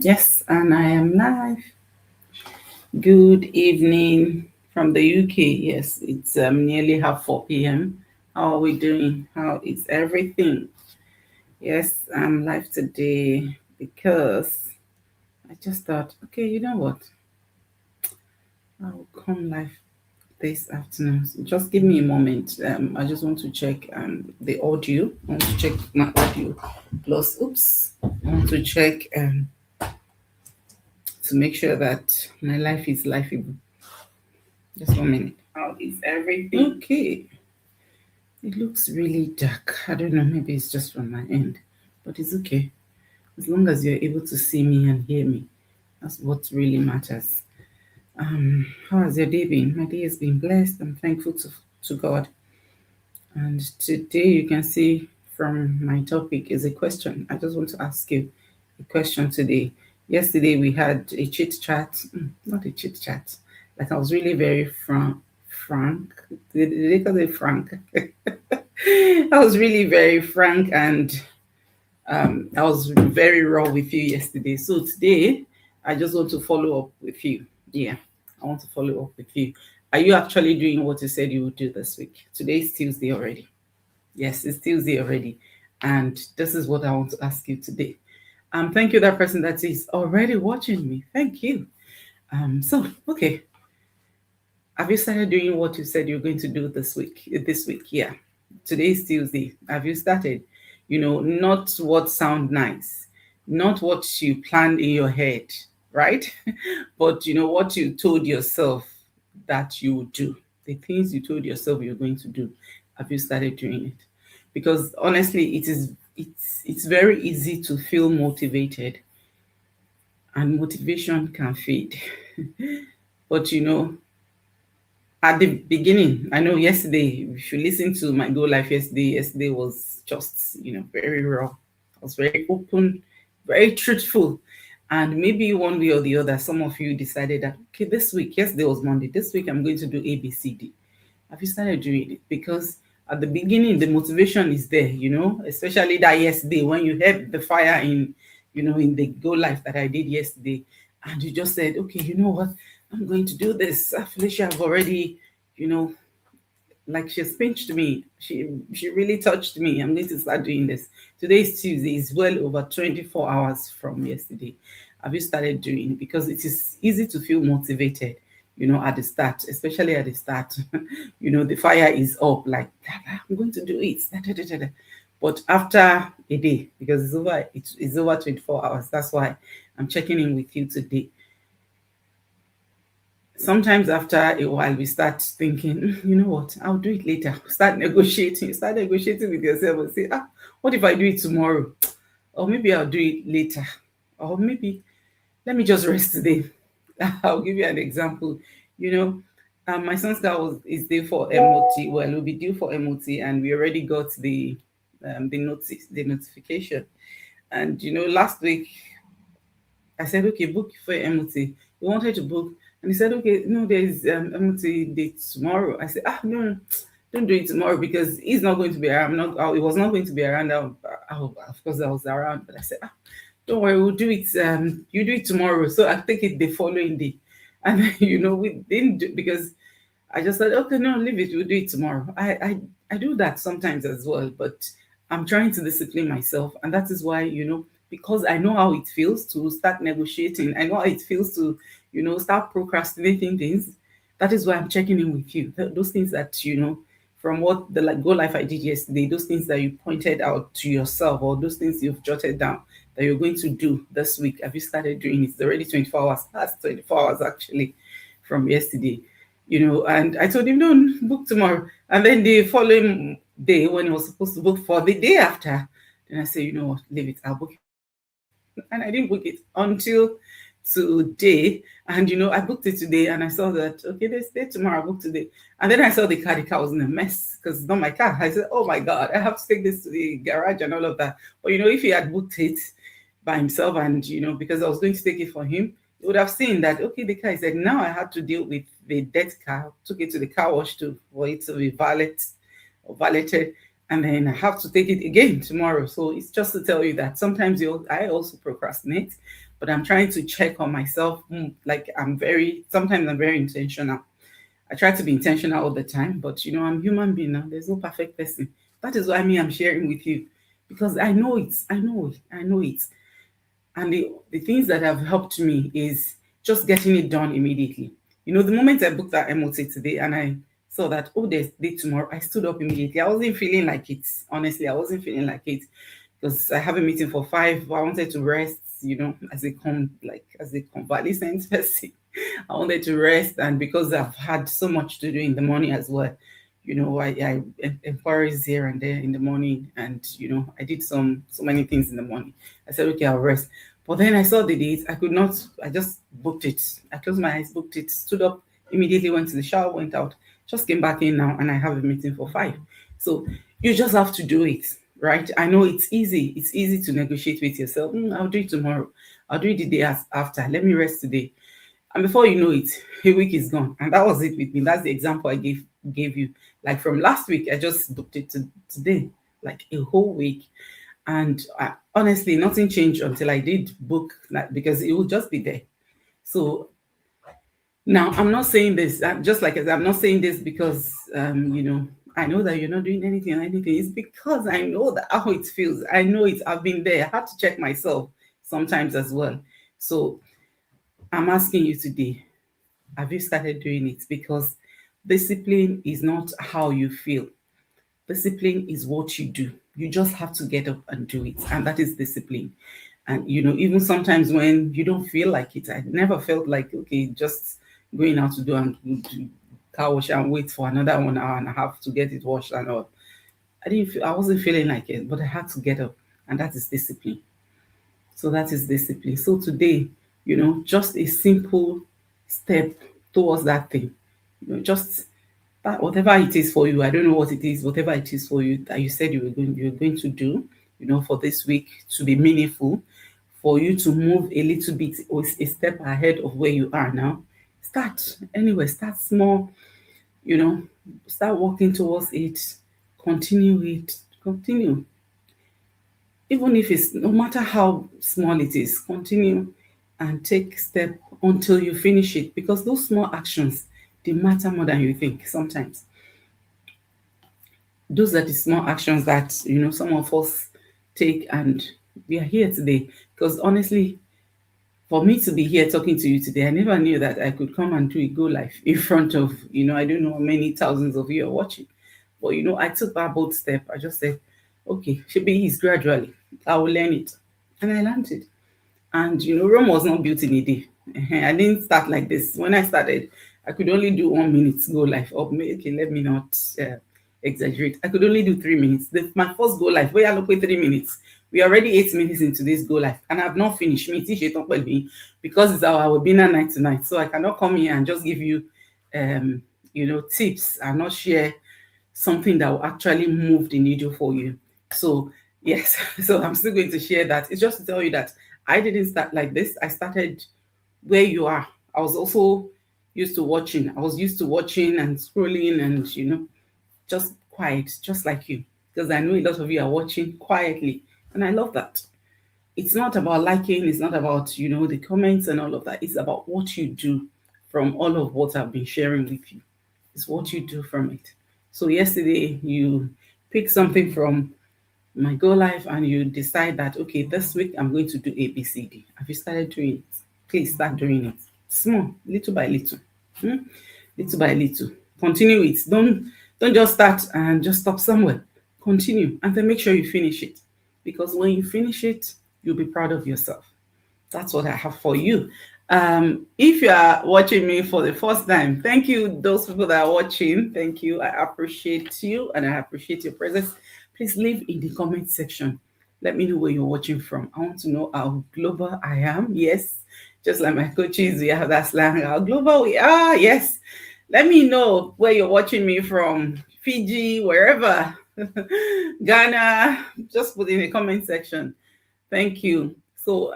Yes, and I am live. Good evening from the UK. Yes, it's nearly half 4 p.m. How are we doing? How is everything? Yes, I'm live today because I just thought, okay, you know what? I'll come live this afternoon. So just give me a moment. I just want to check the audio. I want to check my audio. Plus, oops, I want to check to make sure that my life is lifeable. Just 1 minute. How is everything? Okay. It looks really dark. I don't know, maybe it's just from my end, but it's okay. As long as you're able to see me and hear me, that's what really matters. How has your day been? My day has been blessed. I'm thankful to God. And today you can see from my topic is a question. I just want to ask you a question today. Yesterday we had a chit chat, not a chit chat. Like I was really very frank. Did they call it frank? I was really very frank and I was very raw with you yesterday. So today, I just want to follow up with you. Yeah, I want to follow up with you. Are you actually doing what you said you would do this week? Today is Tuesday already. Yes, it's Tuesday already. And this is what I want to ask you today. Thank you, that person that is already watching me. Thank you. Okay. Have you started doing what you said you're going to do this week? This week, yeah. Today is Tuesday. Have you started? Not what sound nice, not what you planned in your head, right? But what you told yourself that you would do. The things you told yourself you're going to do. Have you started doing it? Because honestly, it's very easy to feel motivated, and motivation can fade. But at the beginning, I know yesterday, if you listen to my Go Life yesterday was just, very raw. I was very open, very truthful. And maybe one way or the other, some of you decided that, okay, this week, yesterday was Monday, this week I'm going to do ABCD. Have you started doing it? Because at the beginning, the motivation is there, especially that yesterday when you had the fire in the Go Life that I did yesterday. And you just said, okay, you know what? I'm going to do this. Felicia, I've already, you know, like she's pinched me. She really touched me. I'm going to start doing this. Today is Tuesday. It's well over 24 hours from yesterday. Have you started doing it? Because it is easy to feel motivated, at the start, especially at the start. The fire is up, like I'm going to do it. But after a day, because it's over 24 hours. That's why I'm checking in with you today. Sometimes after a while we start thinking, you know what, I'll do it later. Start negotiating with yourself and say, what if I do it tomorrow? Or maybe I'll do it later. Or maybe let me just rest today. I'll give you an example. You know, my son's car is due for MOT. Well, it will be due for MOT, and we already got the notification. And last week I said, okay, book for MOT. He wanted to book, and he said, okay, no, there's MOT date tomorrow. I said, no, no, don't do it tomorrow because he's not going to be around. He was not going to be around. Of course, I was around, but I said, don't worry, we'll do it. You do it tomorrow. So I take it the following day, and we didn't do because I just said, okay, no, leave it. We'll do it tomorrow. I do that sometimes as well, but I'm trying to discipline myself, and that is why because I know how it feels to start negotiating. I know how it feels to start procrastinating things. That is why I'm checking in with you. Those things that from what the Go Life I did yesterday, those things that you pointed out to yourself, or those things you've jotted down that you're going to do this week. Have you started doing it? It's already 24 hours. That's 24 hours actually from yesterday. And I told him, no, book tomorrow. And then the following day, when he was supposed to book for the day after, then I said, you know what, leave it, I'll book it. And I didn't book it until today. And I booked it today and I saw that, okay, they stay tomorrow, I booked today. And then I saw the car was in a mess because it's not my car. I said, oh my God, I have to take this to the garage and all of that. But if he had booked it by himself and, because I was going to take it for him, you would have seen that, okay, the car, he said, now I had to deal with the dead car, took it to the car wash for it to be valeted, and then I have to take it again tomorrow. So it's just to tell you that sometimes I also procrastinate, but I'm trying to check on myself. Like sometimes I'm very intentional. I try to be intentional all the time, but I'm human being now. There's no perfect person. That is why I'm sharing with you, because I know it. I know it. And the things that have helped me is just getting it done immediately. The moment I booked that MOT today and I saw that, oh, there's day tomorrow, I stood up immediately. I wasn't feeling like it. Honestly, I wasn't feeling like it because I have a meeting for 5. I wanted to rest, as a convalescent person. I wanted to rest, and because I've had so much to do in the morning as well, I inquiries here and there in the morning, and I did so many things in the morning. I said, okay, I'll rest. But then I saw the date. I could not. I just booked it. I closed my eyes, booked it, stood up, immediately went to the shower, went out, just came back in now, and I have a meeting for 5. So you just have to do it, right? I know it's easy. It's easy to negotiate with yourself. I'll do it tomorrow. I'll do it the day after. Let me rest today. And before you know it, a week is gone. And that was it with me. That's the example I gave you. Like from last week, I just booked it to today, like a whole week. And honestly, nothing changed until I did book that, because it would just be there. So now I'm not saying this, just like I'm not saying this because, I know that you're not doing anything or anything. It's because I know that how it feels. I know it. I've been there. I had to check myself sometimes as well. So I'm asking you today, have you started doing it? Because discipline is not how you feel. Discipline is what you do. You just have to get up and do it. And that is discipline. And, even sometimes when you don't feel like it, I never felt like, okay, just going out to do car wash and wait for another 1 hour and a half to get it washed and all. I wasn't feeling like it, but I had to get up. And that is discipline. So that is discipline. So today, just a simple step towards that thing. Just that whatever it is for you. I don't know what it is, whatever it is for you that you said you're going to do, for this week to be meaningful, for you to move a little bit or a step ahead of where you are now. Start anyway, start small, you know, start working towards it, continue even if it's no matter how small it is, continue and take step until you finish it, because those small actions, they matter more than you think sometimes. Those are the small actions that some of us take, and we are here today. Because honestly, for me to be here talking to you today, I never knew that I could come and do a go live in front of, I don't know how many thousands of you are watching. But I took that bold step. I just said, okay, should be easy gradually. I will learn it. And I learned it. And Rome was not built in a day. I didn't start like this. When I started, I could only do 1 minute go live. Okay, let me not exaggerate. I could only do 3 minutes. My first go live, where I look with 3 minutes. We are already 8 minutes into this go live, and I've not finished. Because it's our webinar night tonight. So I cannot come here and just give you tips and not share something that will actually move the needle for you. So yes, so I'm still going to share that. It's just to tell you that I didn't start like this. I started where you are. I was also used to watching. I was used to watching and scrolling and, just quiet, just like you. Because I know a lot of you are watching quietly. And I love that. It's not about liking. It's not about, the comments and all of that. It's about what you do from all of what I've been sharing with you. It's what you do from it. So yesterday you pick something from my go live and you decide that, okay, this week I'm going to do ABCD. Have you started doing it? Please start doing it. Small, little by little. Little by little. Continue it. Don't just start and just stop somewhere. Continue and then make sure you finish it. Because when you finish it, you'll be proud of yourself. That's what I have for you. If you are watching me for the first time, thank you, those people that are watching. Thank you. I appreciate you and I appreciate your presence. Please leave in the comment section. Let me know where you're watching from. I want to know how global I am. Yes, just like my coaches, we have that slang. How global we are. Yes. Let me know where you're watching me from. Fiji, wherever. Ghana. Just put in the comment section. Thank you. So,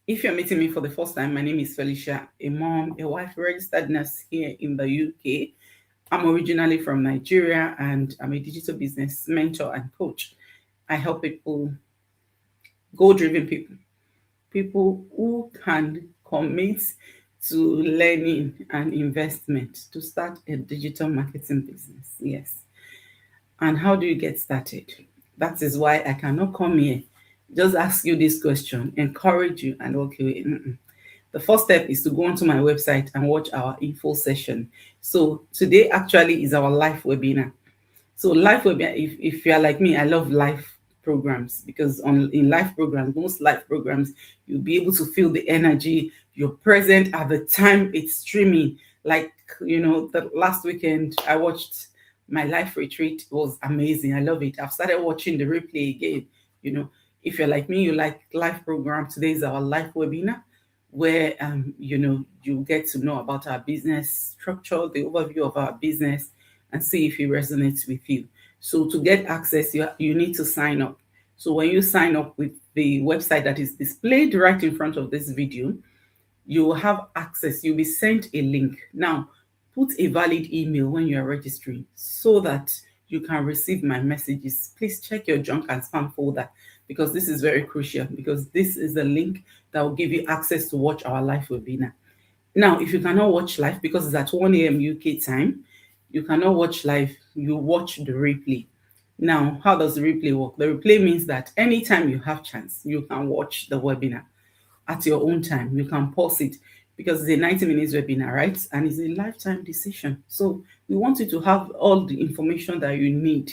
if you're meeting me for the first time, my name is Felicia, a mom, a wife, a registered nurse here in the UK. I'm originally from Nigeria and I'm a digital business mentor and coach. I help people, goal-driven people people who can commit to learning and investment to start a digital marketing business. Yes. And how do you get started? That is why I cannot come here, just ask you this question, encourage you, and okay, the first step is to go onto my website and watch our info session. So today actually is our live webinar. So live webinar, if you are like me, I love live programs because in live programs, most live programs, you'll be able to feel the energy. You're present at the time it's streaming. Like, the last weekend I watched my live retreat. It was amazing. I love it. I've started watching the replay again. If you're like me, you like live program. Today is our live webinar where you get to know about our business structure, the overview of our business, and see if it resonates with you. So to get access, you need to sign up. So when you sign up with the website that is displayed right in front of this video, you will have access. You'll be sent a link. Now, put a valid email when you are registering so that you can receive my messages. Please check your junk and spam folder because this is very crucial, because this is the link that will give you access to watch our live webinar. Now, if you cannot watch live because it's at 1 a.m. UK time, you cannot watch live, you watch the replay. Now, how does the replay work? The replay means that anytime you have chance, you can watch the webinar at your own time. You can pause it because it's a 90 minutes webinar, right? And it's a lifetime decision. So we want you to have all the information that you need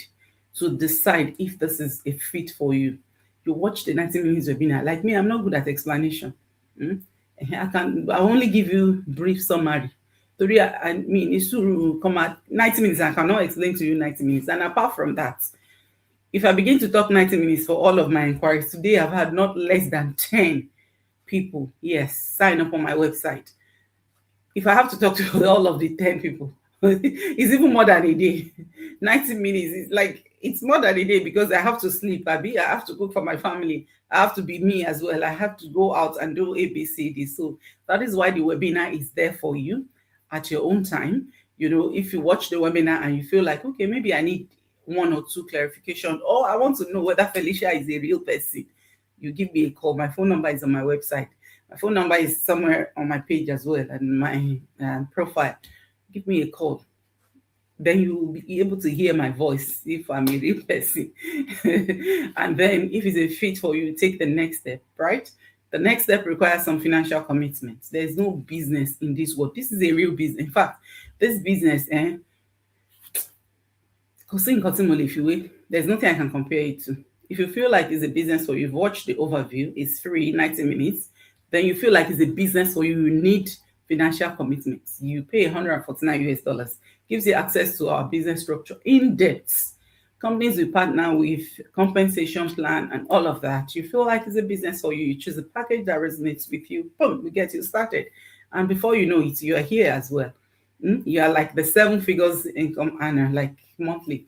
to decide if this is a fit for you. You watch the 90 minutes webinar. Like me, I'm not good at explanation. I only give you brief summary. I mean, it's to come at 90 minutes. I cannot explain to you 90 minutes. And apart from that, if I begin to talk 90 minutes for all of my inquiries, today I've had not less than 10 people, yes, sign up on my website. If I have to talk to all of the 10 people, it's even more than a day. 90 minutes is like, it's more than a day because I have to sleep. I have to cook for my family. I have to be me as well. I have to go out and do ABCD. So that is why the webinar is there for you at your own time. If you watch the webinar and you feel like, okay, maybe I need 1 or 2 clarification, or I want to know whether Felicia is a real person, you give me a call. My phone number is on my website. My phone number is somewhere on my page as well and my profile. Give me a call. Then you will be able to hear my voice if I'm a real person. And then if it's a fit for you, take the next step, right? The next step requires some financial commitments. There's no business in this world. This is a real business. In fact, this business, if you will, there's nothing I can compare it to. If you feel like it's a business for you, you've watched the overview, it's free, 90 minutes, then you feel like it's a business for you, you need financial commitments. You pay $149, gives you access to our business structure in depth. Companies we partner with, compensation plan, and all of that. You feel like it's a business for you, you choose a package that resonates with you, boom, we get you started. And before you know it, you are here as well. You are like the 7 figures income earner, like monthly.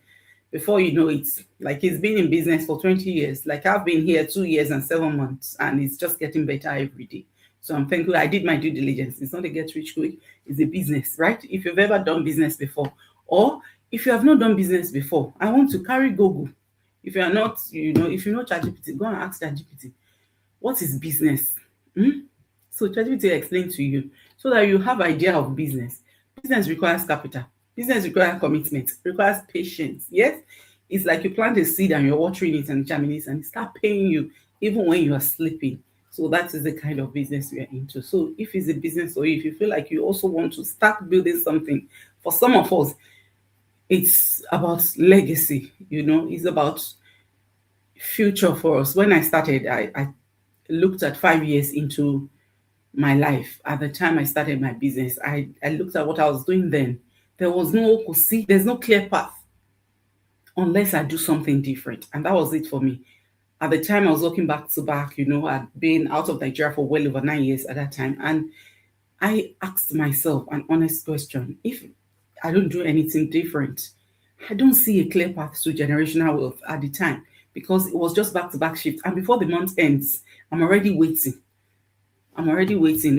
Before you know it, like he's been in business for 20 years. Like I've been here 2 years and 7 months, and it's just getting better every day. So I'm thankful I did my due diligence. It's not a get rich quick, it's a business, right? If you've ever done business before, or if you have not done business before, I want to carry Google. If you are not, if you know ChatGPT, go and ask ChatGPT, what is business? So ChatGPT explain to you so that you have idea of business. Business requires capital. Business requires commitment, requires patience. Yes, it's like you plant a seed and you're watering it and germinates and it start paying you even when you are sleeping. So that is the kind of business we are into. So if it's a business or if you feel like you also want to start building something, for some of us, it's about legacy. It's about future for us. When I started, I looked at 5 years into my life. At the time I started my business, I looked at what I was doing then. There was there's no clear path unless I do something different. And that was it for me. At the time I was working back to back, I'd been out of Nigeria for well over 9 years at that time. And I asked myself an honest question. If I don't do anything different, I don't see a clear path to generational wealth at the time because it was just back to back shift. And before the month ends, I'm already waiting,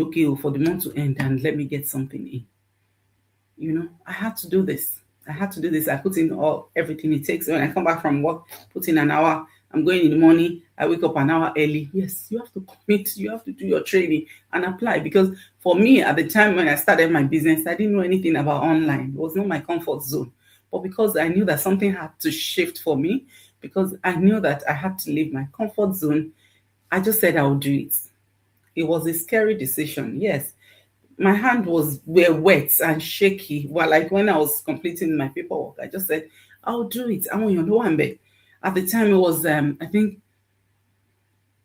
okay, for the month to end and let me get something in. I had to do this. I put in everything it takes. When I come back from work, put in an hour, I'm going in the morning. I wake up an hour early. Yes, you have to commit. You have to do your training and apply. Because for me, at the time when I started my business, I didn't know anything about online. It was not my comfort zone. But because I knew that something had to shift for me, because I knew that I had to leave my comfort zone, I just said I would do it. It was a scary decision. Yes, my hand were wet and shaky. Well, like when I was completing my paperwork, I just said, I'll do it. I want you know one bit. At the time it was I think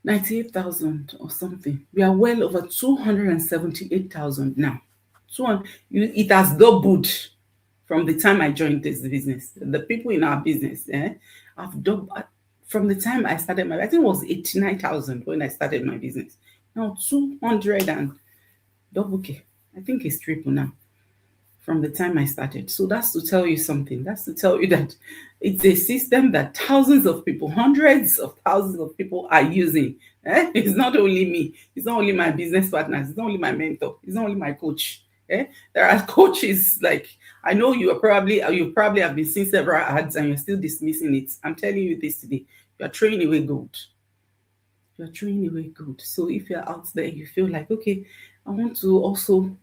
98,000 or something. We are well over 278,000 now. It has doubled from the time I joined this business. The people in our business, have doubled from the time I started I think it was 89,000 when I started my business. Now 200 and double K. I think it's triple now from the time I started. So that's to tell you something. That's to tell you that it's a system that thousands of people, hundreds of thousands of people are using. It's not only me. It's not only my business partners. It's not only my mentor. It's not only my coach. There are coaches like I know you probably have been seeing several ads and you're still dismissing it. I'm telling you this today. You're throwing away gold. You're throwing away gold. So if you're out there, you feel like, okay, I want to also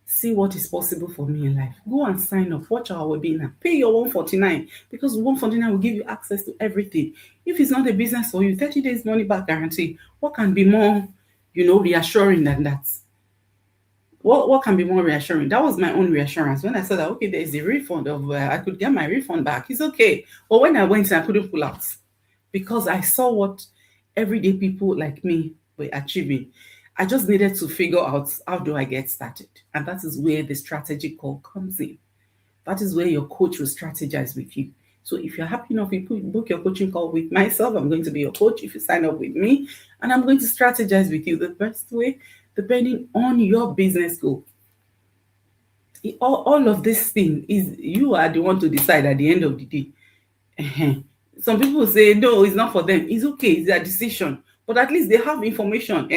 see what is possible for me in life. Go and sign up. Watch our webinar. Pay your 149 because 149 will give you access to everything. If it's not a business for you, 30 days money back guarantee. What can be more, reassuring than that? What can be more reassuring? That was my own reassurance when I saw that, okay, there is a refund of, I could get my refund back. It's okay. But when I went, I couldn't pull out because I saw what everyday people like me were achieving. I just needed to figure out how do I get started. And that is where the strategy call comes in. That is where your coach will strategize with you. So if you're happy enough, you book your coaching call with myself. I'm going to be your coach if you sign up with me. And I'm going to strategize with you the best way, depending on your business goal. All of this thing is you are the one to decide at the end of the day. Some people say, no, it's not for them. It's okay. It's their decision. But at least they have information,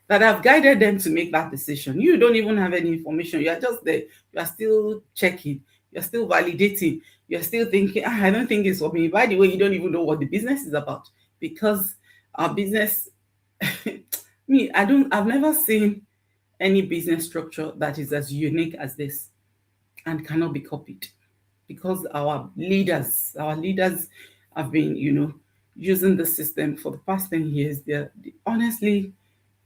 that have guided them to make that decision. You don't even have any information. You are just there. You are still checking. You're still validating. You're still thinking, I don't think it's for me. By the way, you don't even know what the business is about because our business, I've never seen any business structure that is as unique as this and cannot be copied because our leaders have been, using the system for the past 10 years. Honestly,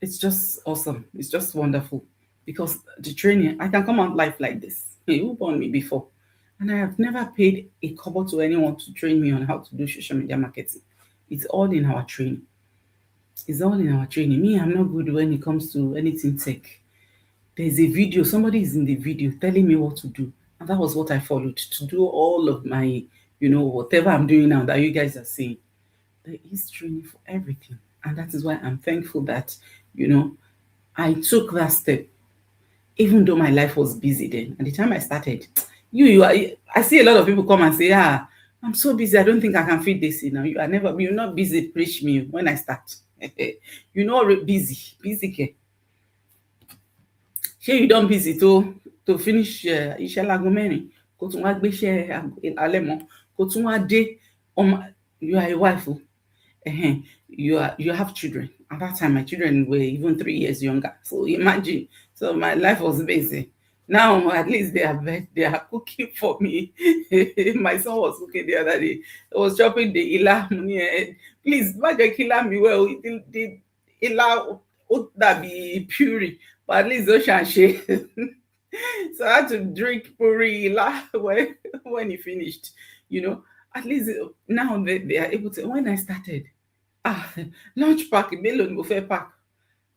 it's just awesome. It's just wonderful because the training, I can come out live like this. Who born me before? And I have never paid a kobo to anyone to train me on how to do social media marketing. It's all in our training. It's all in our training. Me, I'm not good when it comes to anything tech. There's a video, somebody is in the video telling me what to do. And that was what I followed to do all of my, whatever I'm doing now that you guys are seeing. There is training for everything. And that is why I'm thankful that, I took that step, even though my life was busy then. At the time I started, I see a lot of people come and say, I'm so busy, I don't think I can fit this in now. You're not busy, preach me when I start. You're not busy care. Ṣé you don busy to finish iṣẹ́ láago mẹ́rin kó tún wá gbéṣẹ́ alẹ́ mọ́ kó tún wá dé you are a wife you have children. At that time my children were even 3 years younger, so imagine. So my life was busy. Now at least they are cooking for me. My son was cooking the other day. I was chopping the ila. Please má jẹ́ kí ilá mi well. The ila ó dàbí puree, but at least ó ṣàṣe. So I had to drink puri ila when he finished. At least now they are able to. When I started, lunch pack mélòó ni mo fẹ́ pack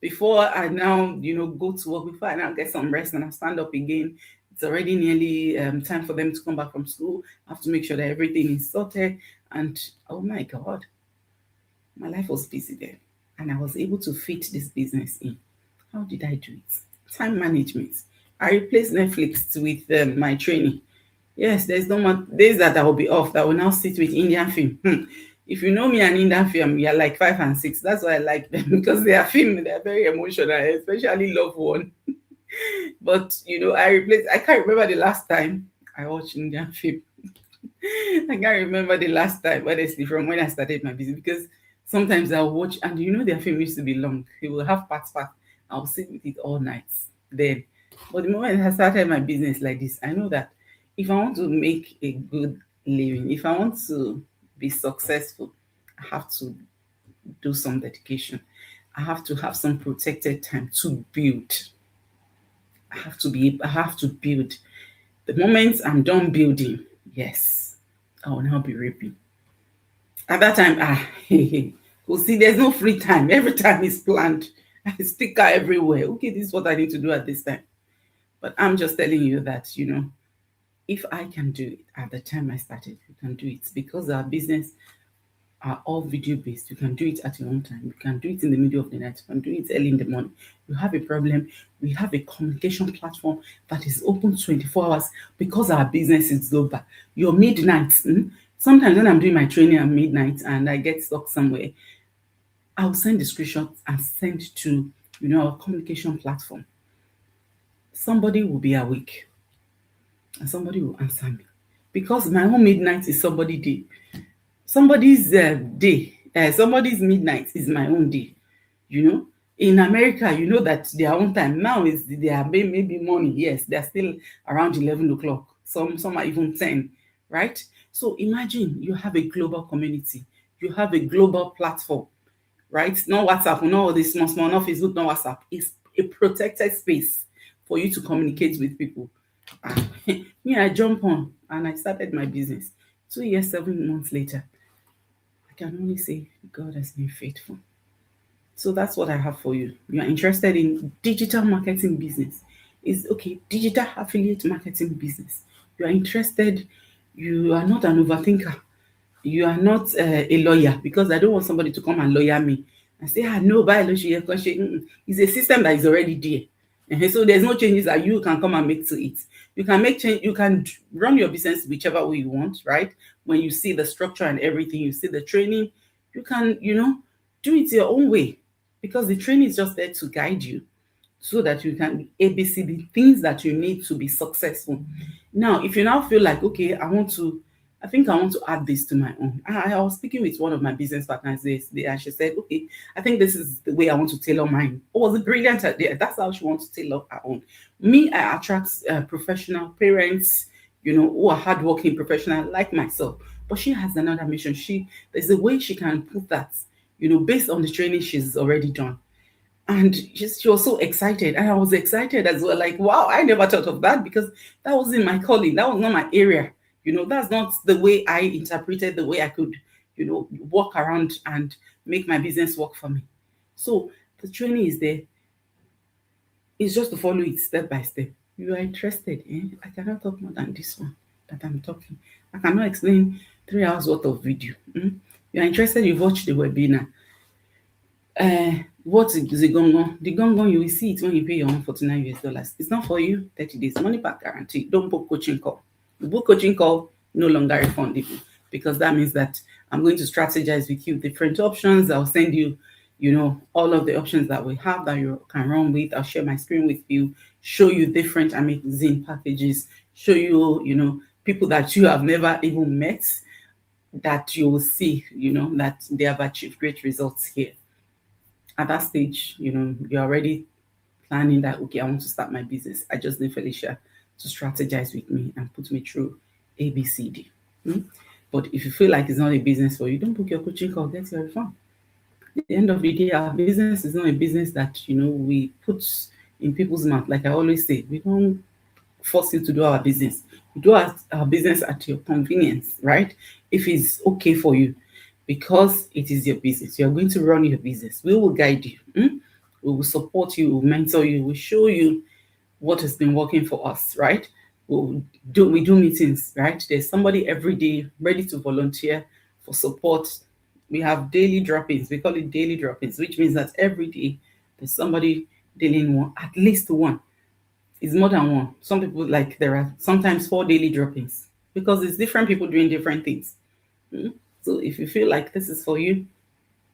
before I now go to work, before I now get some rest and I stand up again. It's already nearly time for them to come back from school. I have to make sure that everything is sorted. And oh my God, my life was busy there. And I was able to fit this business in. How did I do it? Time management. I replaced Netflix with my training. Yes, there's no more days that I will be off, that I will now sit with Indian film. If you know me and Indian film, you're like 5 and 6. That's why I like them, because they are very emotional, especially Love One. But I can't remember the last time I watched Indian film. I can't remember the last time, honestly, from when I started my business, because sometimes I'll watch, and their film used to be long. He will have parts. I'll sit with it all night. Then, but the moment I started my business like this, I know that if I want to make a good living, if I want to be successful, I have to do some dedication. I have to have some protected time to build. I have to build. The moment I'm done building, yes, I will now be reaping. At that time, see, there's no free time. Every time is planned. I stick out everywhere. Okay, this is what I need to do at this time. But I'm just telling you that, if I can do it at the time I started, you can do it, because our business are all video based. You can do it at your own time. You can do it in the middle of the night. You can do it early in the morning. You have a problem. We have a communication platform that is open 24 hours, because our business is global. Your midnight. Sometimes when I'm doing my training at midnight and I get stuck somewhere, I'll send the screenshots and send to our communication platform. Somebody will be awake and somebody will answer me, because my own midnight is somebody's day. Somebody's day, somebody's midnight is my own day. In America, that their own time now is their maybe morning. Yes, they're still around 11 o'clock. Some are even 10, right? So imagine you have a global community, you have a global platform, right? No WhatsApp, no all this small, no Facebook, no WhatsApp. It's a protected space for you to communicate with people. Me, I jump on and I started my business. 2 years, 7 months later, I can only say God has been faithful. So that's what I have for you. You are interested in digital marketing business. It's okay, digital affiliate marketing business. You are interested, you are not an overthinker. You are not a lawyer, because I don't want somebody to come and lawyer me and say, no, biology. It's a system that is already there. So there's no changes that you can come and make to it. You can make change, you can run your business whichever way you want, right? When you see the structure and everything, you see the training, you can, do it your own way, because the training is just there to guide you so that you can ABC the things that you need to be successful. Now, if you now feel like, okay, I think I want to add this to my own. I was speaking with one of my business partners yesterday, and she said, okay, I think this is the way I want to tailor mine. Oh, was a brilliant idea. That's how she wants to tailor her own. Me, I attract professional parents, who are hardworking professional like myself. But she has another mission. There's a way she can put that, based on the training she's already done. And she was so excited, and I was excited as well. Like, wow, I never thought of that, because that wasn't my calling. That was not my area. That's not the way I interpreted the way I could, walk around and make my business work for me. So the training is there. It's just to follow it step by step. You are interested, I cannot talk more than this one that I'm talking. I cannot explain 3 hours worth of video. You are interested, you've watched the webinar. What is the gongon? The gongon, you will see it when you pay your own $49. It's not for you. 30 days money back guarantee. Don't book coaching call. You book coaching call, no longer refundable, because that means that I'm going to strategize with you different options. I'll send you, all of the options that we have that you can run with. I'll share my screen with you, show you different amazing packages, show you, people that you have never even met, that you will see, that they have achieved great results here. At that stage, you're already planning that, okay, I want to start my business. I just need Felicia to strategize with me and put me through ABCD. But if you feel like it's not a business for you, don't book your coaching call, get your refund. At the end of the day, our business is not a business that, we put in people's mouth. Like I always say, we don't force you to do our business. We do our business at your convenience, right? If it's okay for you, because it is your business. You're going to run your business. We will guide you. We will support you, we'll mentor you, we'll show you what has been working for us, right? We do meetings, right? There's somebody every day ready to volunteer for support. We have daily drop-ins. We call it daily drop-ins, which means that every day there's somebody dealing one, at least one. It's more than one. Some people, like, there are sometimes 4 daily drop-ins, because it's different people doing different things. So if you feel like this is for you,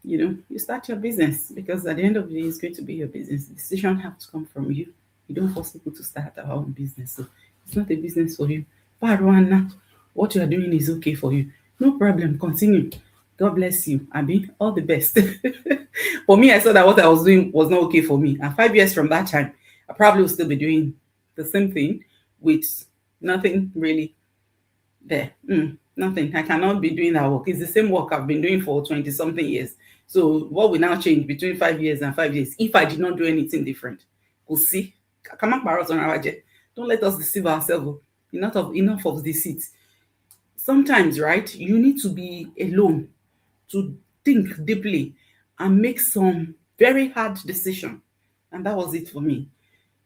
you start your business, because at the end of the day, it's going to be your business. The decision has to come from you. You don't force people to start their own business. So it's not a business for you. Paruana, what you are doing is okay for you. No problem, continue. God bless you. Abi, all the best. For me, I saw that what I was doing was not okay for me. And 5 years from that time, I probably will still be doing the same thing with nothing really there. Nothing. I cannot be doing that work. It's the same work I've been doing for 20 something years. So what will now change between 5 years and 5 years if I did not do anything different? We'll see. Come on, don't let us deceive ourselves. Enough of deceit. Sometimes, right, you need to be alone to think deeply and make some very hard decision. And that was it for me.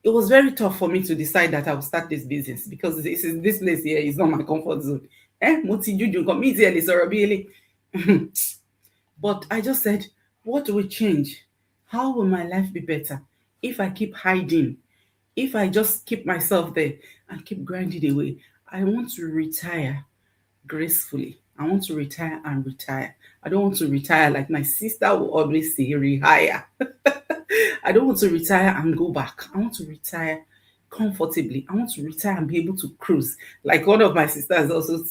It was very tough for me to decide that I would start this business because this place here is not my comfort zone. But I just said, what will change? How will my life be better if I keep hiding? If I just keep myself there and keep grinding away? I want to retire gracefully. I want to retire and retire. I don't want to retire like my sister will always say, rehire. I don't want to retire and go back. I want to retire comfortably. I want to retire and be able to cruise. Like one of my sisters also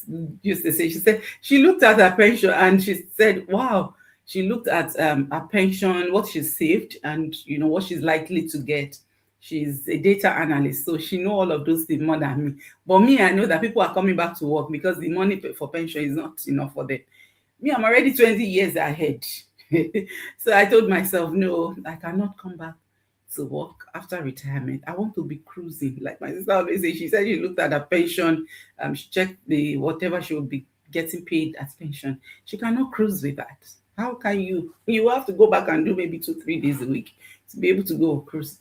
used to say, she said she looked at her pension and she said, wow, she looked at her pension, what she saved, and what she's likely to get. She's a data analyst, so she know all of those things more than me. But me, I know that people are coming back to work because the money for pension is not enough for them. Me, I'm already 20 years ahead. So I told myself, no, I cannot come back to work after retirement. I want to be cruising. Like my sister always says, she said she looked at her pension, she checked the whatever she would be getting paid as pension. She cannot cruise with that. How can you? You have to go back and do maybe 2-3 days a week to be able to go cruise.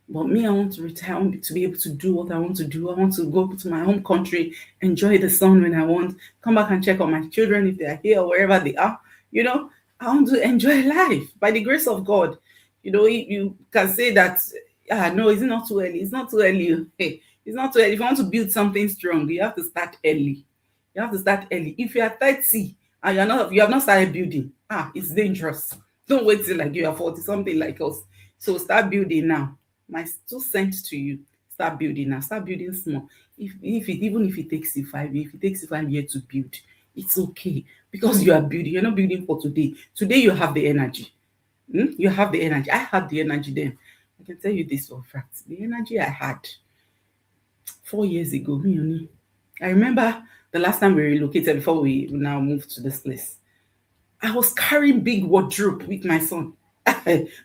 But me, I want to retire. I want to be able to do what I want to do. I want to go to my home country, enjoy the sun when I want, come back and check on my children if they are here or wherever they are. I want to enjoy life by the grace of God. You can say that, no, it's not too early. It's not too early. Hey, it's not too early. If you want to build something strong, you have to start early. You have to start early. If you are 30 and you have not started building, it's dangerous. Don't wait till like you are 40, something like us. So start building now. My 2 cents to you, start building now. Start building small. Even if it takes you 5 years, if it takes you 5 years to build, it's okay because you are building. You're not building for today. Today you have the energy. You have the energy. I had the energy then. I can tell you this for a fact. The energy I had 4 years ago, I remember the last time we relocated before we now moved to this place. I was carrying big wardrobe with my son.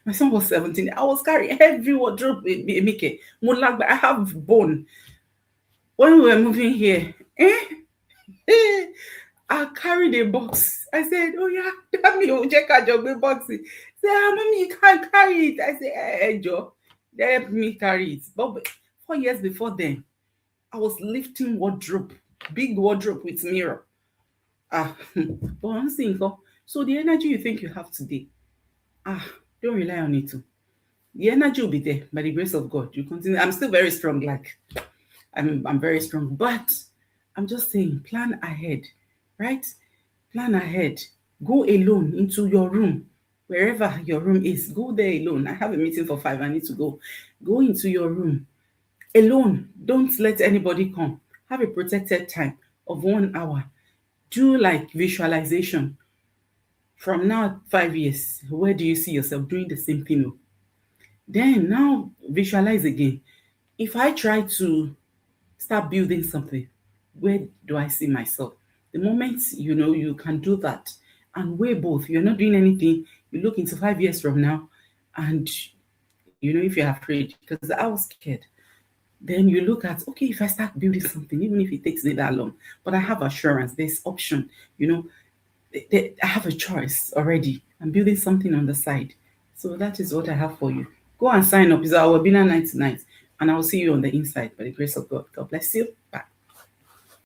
My son was 17. I was carrying heavy wardrobe. I have bone. When we were moving here, I carried a box. I said, oh yeah, daddy, will check out your box. Say, mommy, you can't carry it. I said, hey, Joe, let me carry it. But 4 years before then, I was lifting wardrobe, big wardrobe with mirror. But I'm saying, so the energy you think you have today, don't rely on it too. The energy will be there by the grace of God. You continue. I'm still very strong, like I'm very strong, but I'm just saying, plan ahead, right? Plan ahead. Go alone into your room, wherever your room is. Go there alone. I have a meeting for 5. I need to go. Go into your room alone. Don't let anybody come. Have a protected time of 1 hour. Do like visualization. From now 5 years, where do you see yourself doing the same thing? Then now visualize again. If I try to start building something, where do I see myself? The moment you can do that and weigh both. You're not doing anything. You look into 5 years from now, and if you're afraid, because I was scared. Then you look at, okay, if I start building something, even if it takes me that long, but I have assurance, there's option, I have a choice already. I'm building something on the side. So that is what I have for you. Go and sign up. It's our webinar night tonight, and I will see you on the inside by the grace of God. God bless you. Bye.